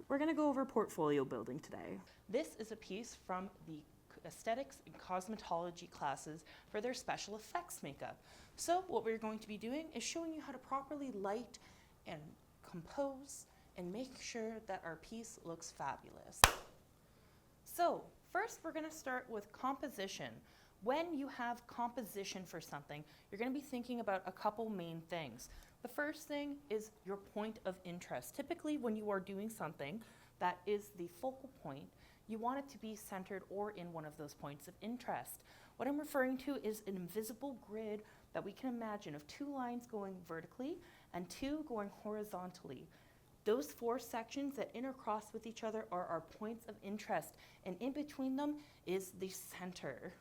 we're going to go over portfolio building today. This is a piece from the aesthetics and cosmetology classes for their special effects makeup. So what we're going to be doing is showing you how to properly light and compose and make sure that our piece looks fabulous. So first we're going to start with composition. When you have composition for something, you're going to be thinking about a couple main things. The first thing is your point of interest. Typically when you are doing something that is the focal point, you want it to be centered or in one of those points of interest. What I'm referring to is an invisible grid that we can imagine of 2 lines going vertically and 2 going horizontally. Those 4 sections that intercross with each other are our points of interest, and in between them is the center.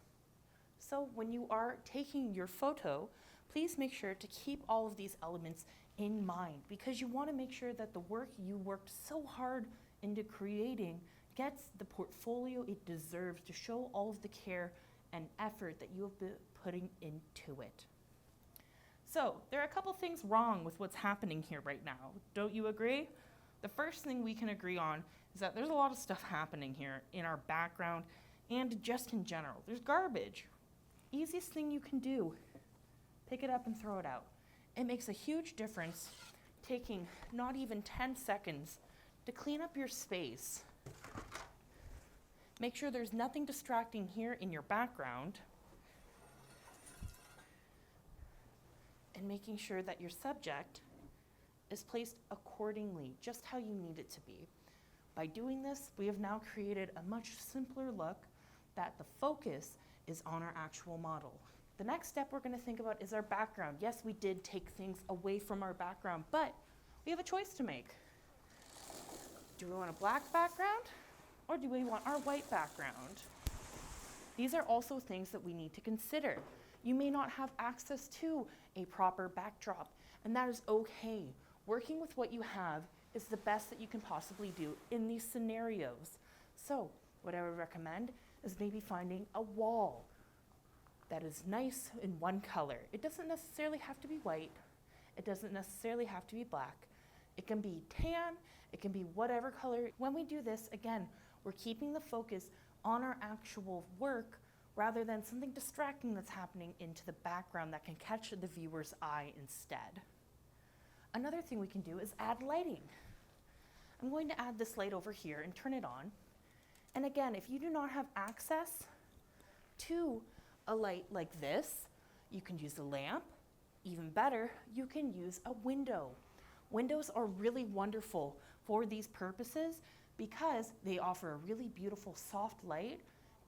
So when you are taking your photo, please make sure to keep all of these elements in mind, because you want to make sure that the work you worked so hard into creating gets the portfolio it deserves to show all of the care and effort that you have been putting into it. So there are a couple things wrong with what's happening here right now. Don't you agree? The first thing we can agree on is that there's a lot of stuff happening here in our background and just in general. There's garbage. Easiest thing you can do, pick it up and throw it out. It makes a huge difference taking not even 10 seconds to clean up your space. Make sure there's nothing distracting here in your background, and making sure that your subject is placed accordingly, just how you need it to be. By doing this, we have now created a much simpler look that the focus is on our actual model. The next step we're going to think about is our background. Yes, we did take things away from our background, but we have a choice to make. Do we want a black background, or do we want our white background? These are also things that we need to consider. You may not have access to a proper backdrop, and that is okay. Working with what you have is the best that you can possibly do in these scenarios. So what I would recommend is maybe finding a wall that is nice in one color. It doesn't necessarily have to be white. It doesn't necessarily have to be black. It can be tan, it can be whatever color. When we do this, again, we're keeping the focus on our actual work rather than something distracting that's happening into the background that can catch the viewer's eye instead. Another thing we can do is add lighting. I'm going to add this light over here and turn it on. And again, if you do not have access to a light like this, you can use a lamp. Even better, you can use a window. Windows are really wonderful for these purposes because they offer a really beautiful soft light,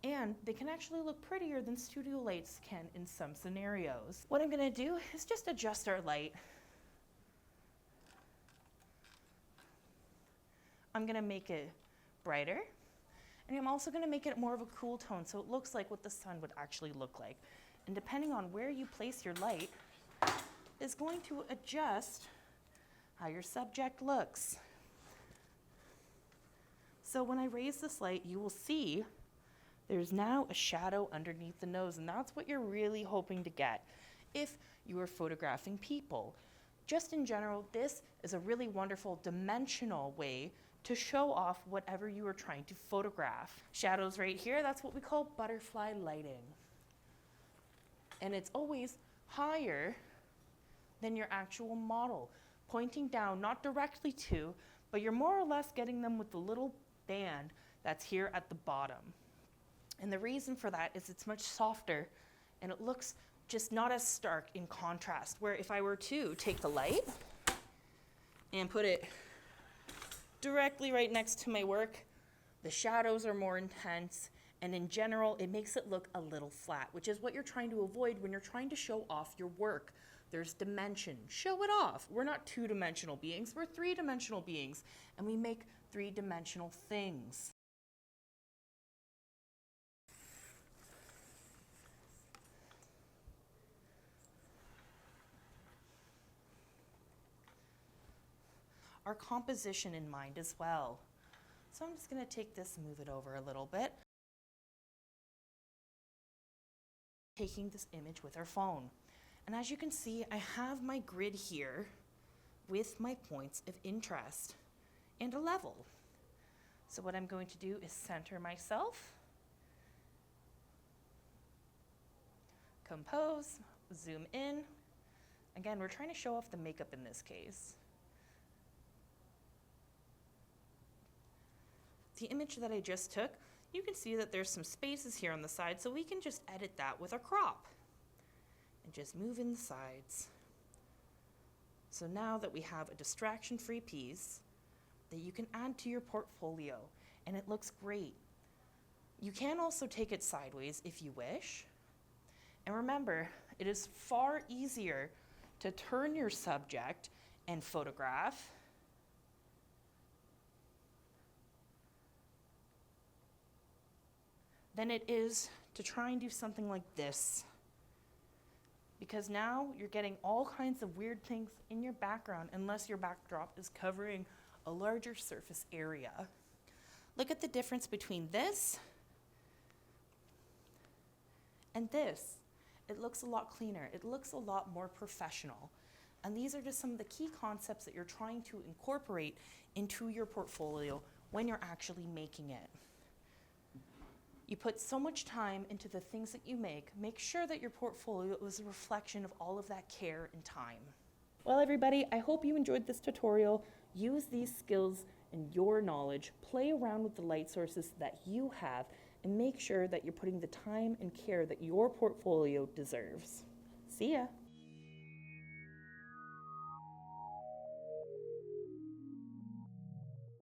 and they can actually look prettier than studio lights can in some scenarios. What I'm going to do is just adjust our light. I'm going to make it brighter, and I'm also going to make it more of a cool tone so it looks like what the sun would actually look like. And depending on where you place your light is going to adjust how your subject looks. So when I raise this light, you will see there's now a shadow underneath the nose, and that's what you're really hoping to get if you are photographing people. Just in general, this is a really wonderful dimensional way to show off whatever you are trying to photograph. Shadows right here, that's what we call butterfly lighting. And it's always higher than your actual model, pointing down, not directly to, but you're more or less getting them with the little band that's here at the bottom. And the reason for that is it's much softer and it looks just not as stark in contrast, where if I were to take the light and put it directly right next to my work, the shadows are more intense, and in general, it makes it look a little flat, which is what you're trying to avoid when you're trying to show off your work. There's dimension. Show it off. We're not 2-dimensional beings, we're 3-dimensional beings, and we make 3-dimensional things. Our composition in mind as well. So I'm just going to take this, move it over a little bit. Taking this image with our phone. And as you can see, I have my grid here with my points of interest and a level. So what I'm going to do is center myself, compose, zoom in. Again, we're trying to show off the makeup in this case. The image that I just took, you can see that there's some spaces here on the side, so we can just edit that with a crop and just move in the sides. So now that we have a distraction-free piece that you can add to your portfolio, and it looks great. You can also take it sideways if you wish. And remember, it is far easier to turn your subject and photograph than it is to try and do something like this. Because now you're getting all kinds of weird things in your background unless your backdrop is covering a larger surface area. Look at the difference between this and this. It looks a lot cleaner. It looks a lot more professional. And these are just some of the key concepts that you're trying to incorporate into your portfolio when you're actually making it. You put so much time into the things that you make sure that your portfolio is a reflection of all of that care and time. Well, everybody, I hope you enjoyed this tutorial. Use these skills and your knowledge, play around with the light sources that you have, and make sure that you're putting the time and care that your portfolio deserves. See ya.